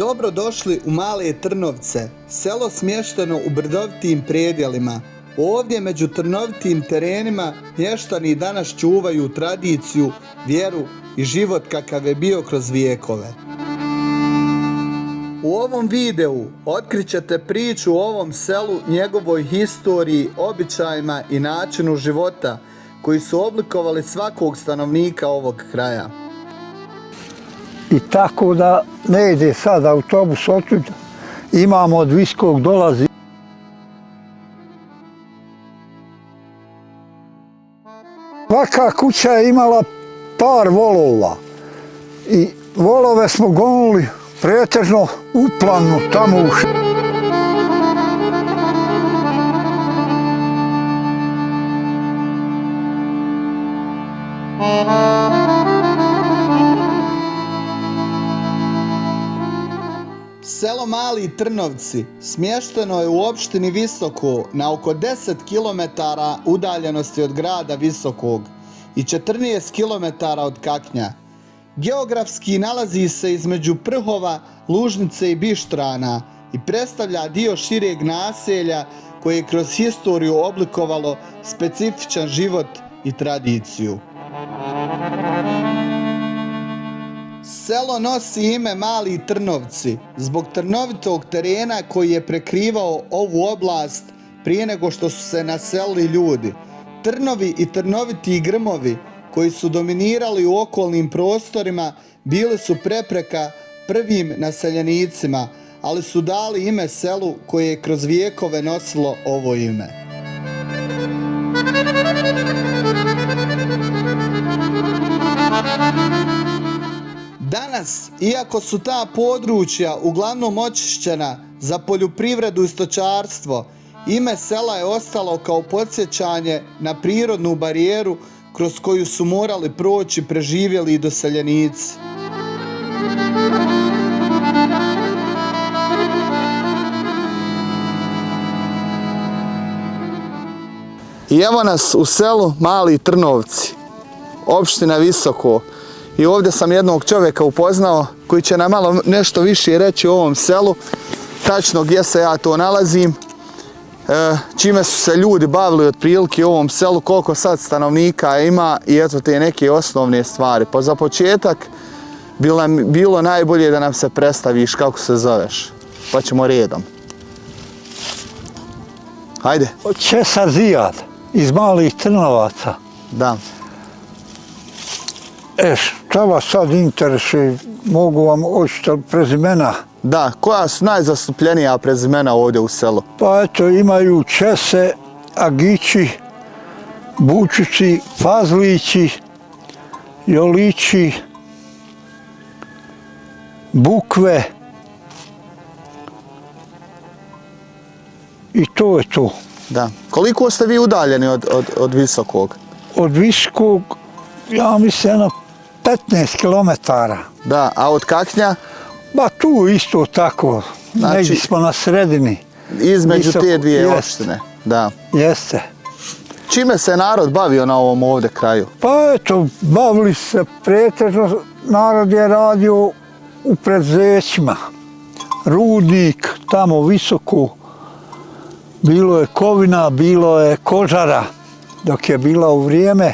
Dobro došli u Male Trnovce, selo smješteno u brdovitim predjelima. Ovdje među trnovitim terenima mještani danas čuvaju tradiciju, vjeru i život kakav je bio kroz vijekove. U ovom videu otkrit ćete priču o ovom selu, njegovoj historiji, običajima i načinu života koji su oblikovali svakog stanovnika ovog kraja. I tako da ne ide sad autobus otud, imamo od Viskog dolazi. Svaka kuća je imala par volova i volove smo gonuli pretežno u planu tamo u Selo Mali Trnovci smješteno je u opštini Visoko na oko 10 km udaljenosti od grada Visokog i 14 km od Kaknja. Geografski nalazi se između Prhova, Lužnice i Bištrana i predstavlja dio šireg naselja koje je kroz historiju oblikovalo specifičan život i tradiciju. Selo nosi ime Mali Trnovci zbog trnovitog terena koji je prekrivao ovu oblast prije nego što su se naselili ljudi. Trnovi i trnoviti grmovi koji su dominirali u okolnim prostorima bili su prepreka prvim naseljenicima, ali su dali ime selu koje je kroz vijekove nosilo ovo ime. Danas, iako su ta područja uglavnom očišćena za poljoprivredu i stočarstvo, ime sela je ostalo kao podsjećanje na prirodnu barijeru kroz koju su morali proći preživjeli doseljenici. I evo nas u selu Mali Trnovci, opština Visoko. I ovdje sam jednog čovjeka upoznao koji će nam malo nešto više reći o ovom selu, tačno gdje se ja to nalazim, čime su se ljudi bavili otprilike u ovom selu, koliko sad stanovnika ima i eto te neke osnovne stvari. Pa za početak bilo najbolje da nam se predstaviš kako se zoveš, pa ćemo redom. Hajde. Česa Zijad iz Malih Trnovaca. Da. Šta vas sad interesuje, mogu vam očitati prezimena? Da, koja su najzastupljenija prezimena ovdje u selu? Pa eto, imaju Čese, Agići, Bučići, Fazlići, Jolići, Bukve. I to je to. Da. Koliko ste vi udaljeni od Visokog? Od Visokog, ja mislim, 15 km. Da, a od Kaknja? Ba tu isto tako, znači, negdje smo na sredini. Između te dvije opštine, da. Jeste. Čime se narod bavio na ovom ovdje kraju? Pa eto, bavili se pretežno, narod je radio u preduzećima. Rudnik, tamo Visoko, bilo je kovina, bilo je kožara, dok je bila u vrijeme.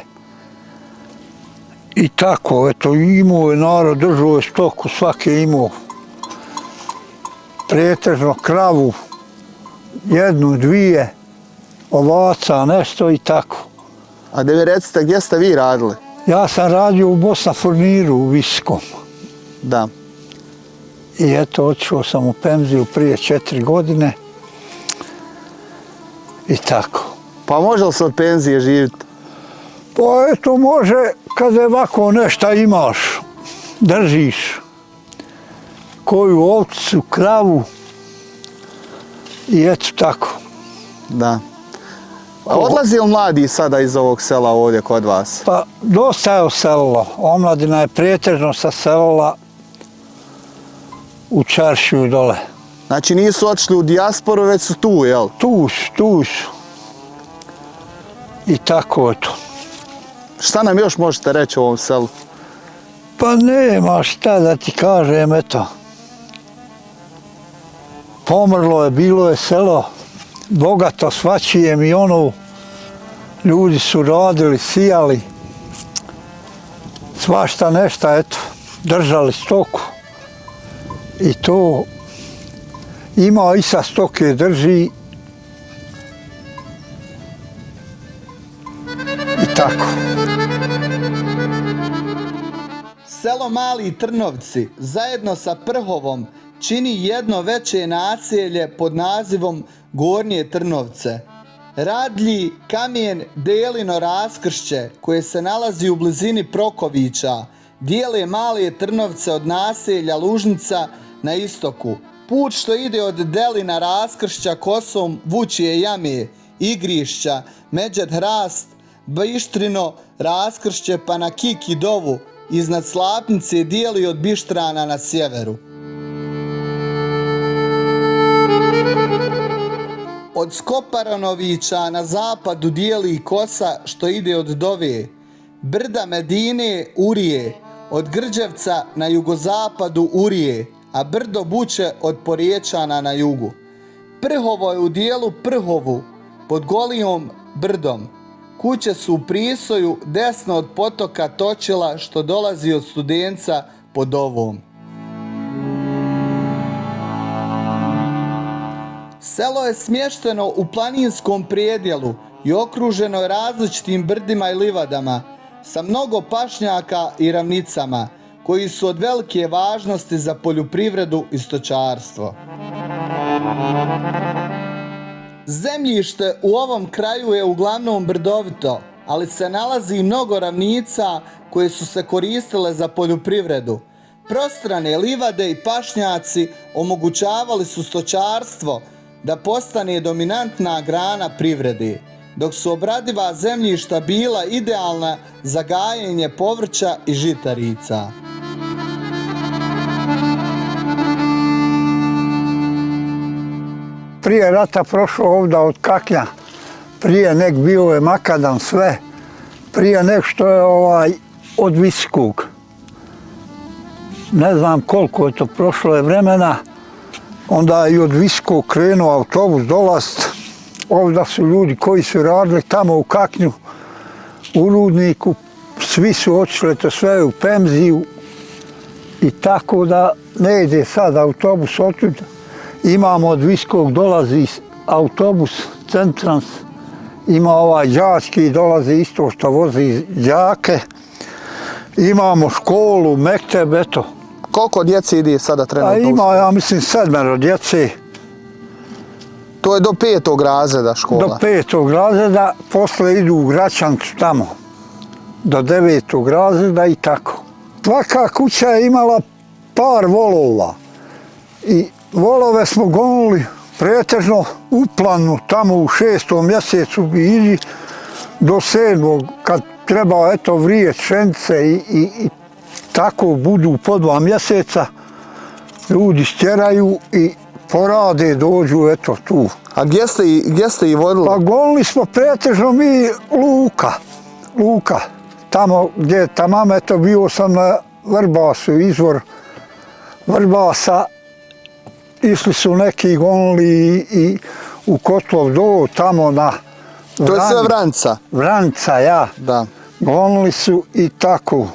I tako, eto, imao je narod, držao je stoku, svaki je imao pretežno kravu, jednu, dvije, ovaca, nešto i tako. A da mi recite, gdje ste vi radili? Ja sam radio u Bosna Furniru u Visokom. Da. I eto, otišao sam u penziju prije 4 godine. I tako. Pa može li se od penzije živjeti? Pa eto, može, kada ovako nešto imaš, držiš koju ovcu, kravu i eto tako. Da. A odlazi li mladi sada iz ovog sela ovdje kod vas? Pa dosta je oselilo. Omladina je pretežno saselila u Čaršiju dole. Znači nisu otišli u dijasporu, već su tu, jel? Tu su. I tako eto. Šta nam još možete reći o ovom selu? Pa nema šta da ti kažem, eto. pomrlo je, bilo je selo bogato svačijem i ono, ljudi su radili, sijali, svašta nešta, eto, držali stoku. I to ima i sa stoke drži i tako. Selo Mali Trnovci zajedno sa Prhovom čini jedno veće naselje pod nazivom Gornje Trnovce. Radlji, Kamen, Delino raskršće koje se nalazi u blizini Prokovića dijele Male Trnovce od naselja Lužnica na istoku. Put što ide od Delina raskršća kosom Vučje jame, Igrišća, Međed Hrast, Bištrino raskršće pa na Kik i Dovu iznad Slapnice dijeli od Bištrana na sjeveru. Od Skoparanovića na zapadu dijeli kosa što ide od Dove, brda Medine Urije, od Grđevca na jugozapadu Urije, a brdo Buće od Porječana na jugu. Prhovo je u dijelu Prhovu pod Golijom brdom. Kuće su u Prisoju desno od potoka Točila što dolazi od Studenca pod Ovom. Selo je smješteno u planinskom predjelu i okruženo je različitim brdima i livadama sa mnogo pašnjaka i ravnicama koji su od velike važnosti za poljoprivredu i stočarstvo. Zemljište u ovom kraju je uglavnom brdovito, ali se nalazi i mnogo ravnica koje su se koristile za poljoprivredu. Prostrane livade i pašnjaci omogućavali su stočarstvo da postane dominantna grana privrede, dok su obradiva zemljišta bila idealna za gajenje povrća i žitarica. Prije rata prošao ovdje od Kaknja, prije nek bio je makadam sve, prije nek što je od Visokog. Ne znam koliko je to prošlo je vremena, onda je i od Visokog krenuo autobus dolast. Ovdje su ljudi koji su radili tamo u Kaknju, u rudniku, svi su otišli to sve u penziju i tako da ne ide sad autobus otud. Imamo od Visokog dolazi autobus Centrans, ima đački dolazi isto što vozi đake. Imamo školu, mekteb, eto. Koliko djece ide sada trenutno? Ima, ja mislim, 7 djece. To je do 5. razreda škola? Do 5. razreda, posle idu u Gračancu tamo, do 9. razreda i tako. Svaka kuća je imala par volova i volove smo gonili pretežno u planu, tamo u 6. mjesecu bi ili do 7. kad treba eto vrijet pšenice i tako budu po 2 mjeseca, ljudi stjeraju i porade, dođu eto tu. A gdje ste ih vodili? Pa gonili smo pretežno mi Luka, tamo gdje je ta mama, eto bio sam na Vrbasu, izvor Vrbasa, išli su neki gonili i u Kotlov do, tamo na To je sve Vranca? Vranca, ja. Da. Gonili su i tako.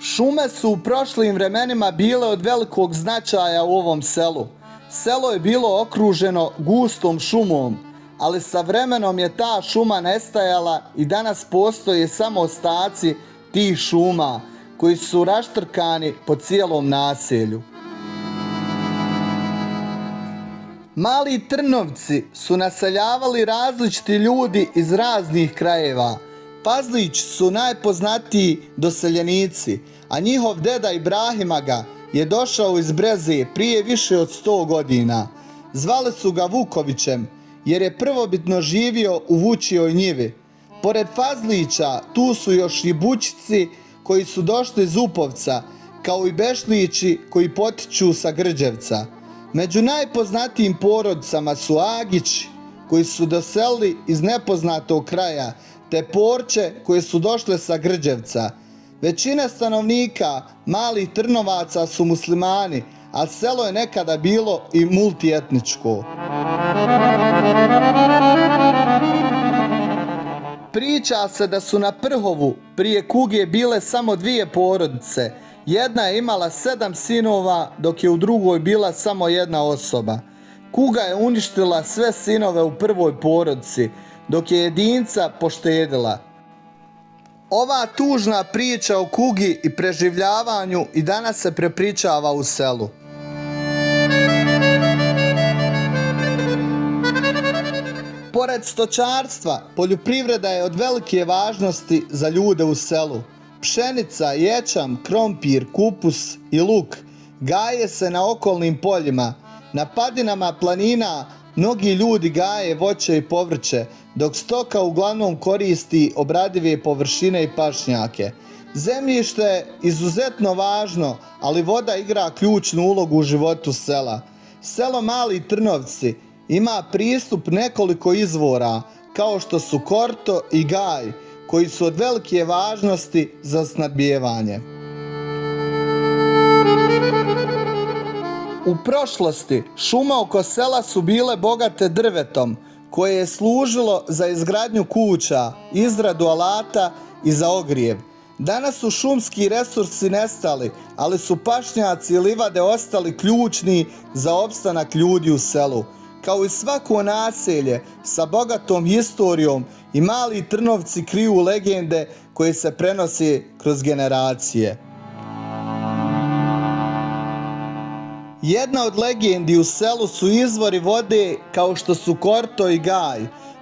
Šume su u prošlim vremenima bile od velikog značaja u ovom selu. Selo je bilo okruženo gustom šumom, ali sa vremenom je ta šuma nestajala i danas postoje samo ostaci tih šuma koji su raštrkani po cijelom naselju. Mali Trnovci su naseljavali različiti ljudi iz raznih krajeva. Pazlić su najpoznatiji doseljenici, a njihov deda Ibrahim Aga je došao iz Breze prije više od 100 godina. Zvali su ga Vukovićem jer je prvobitno živio u Vučjoj njivi. Pored Fazlića tu su još i Bućici koji su došli iz Upovca, kao i Bešlići koji potiču sa Grđevca. Među najpoznatijim porodicama su Agić koji su doselili iz nepoznatog kraja, te Porće koje su došle sa Grđevca. Većina stanovnika Malih Trnovaca su muslimani, a selo je nekada bilo i multietničko. Priča se da su na Prhovu prije kuge bile samo 2 porodice. Jedna je imala 7 sinova, dok je u drugoj bila samo 1 osoba. Kuga je uništila sve sinove u prvoj porodici, dok je jedinca poštedila. Ova tužna priča o kugi i preživljavanju i danas se prepričava u selu. Pored stočarstva, poljoprivreda je od velike važnosti za ljude u selu. Pšenica, ječam, krompir, kupus i luk gaje se na okolnim poljima. Na padinama planina mnogi ljudi gaje voće i povrće, dok stoka uglavnom koristi obradive površine i pašnjake. Zemljište je izuzetno važno, ali voda igra ključnu ulogu u životu sela. Selo Mali Trnovci ima pristup nekoliko izvora, kao što su korto i gaj, koji su od velike važnosti za snabdijevanje. U prošlosti šume oko sela su bile bogate drvetom, koje je služilo za izgradnju kuća, izradu alata i za ogrijev. Danas su šumski resursi nestali, ali su pašnjaci i livade ostali ključni za opstanak ljudi u selu. Kao i svako naselje sa bogatom historijom, i Mali Trnovci kriju legende koje se prenose kroz generacije. Jedna od legendi u selu su izvori vode kao što su korto i gaj.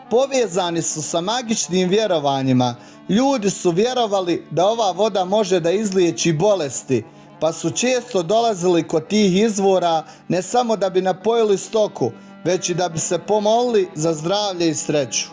Povezani su sa magičnim vjerovanjima. Ljudi su vjerovali da ova voda može da izliječi bolesti, pa su često dolazili kod tih izvora ne samo da bi napojili stoku, već i da bi se pomolili za zdravlje i sreću.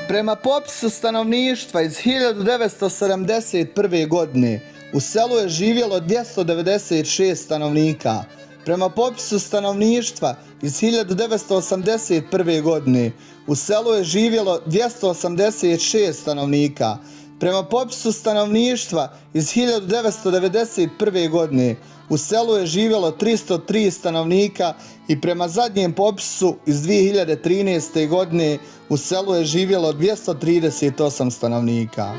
Prema popisu stanovništva iz 1971. godine u selu je živjelo 296 stanovnika. Prema popisu stanovništva iz 1981. godine u selu je živjelo 286 stanovnika. Prema popisu stanovništva iz 1991. godine u selu je živjelo 303 stanovnika i prema zadnjem popisu iz 2013. godine u selu je živjelo 238 stanovnika.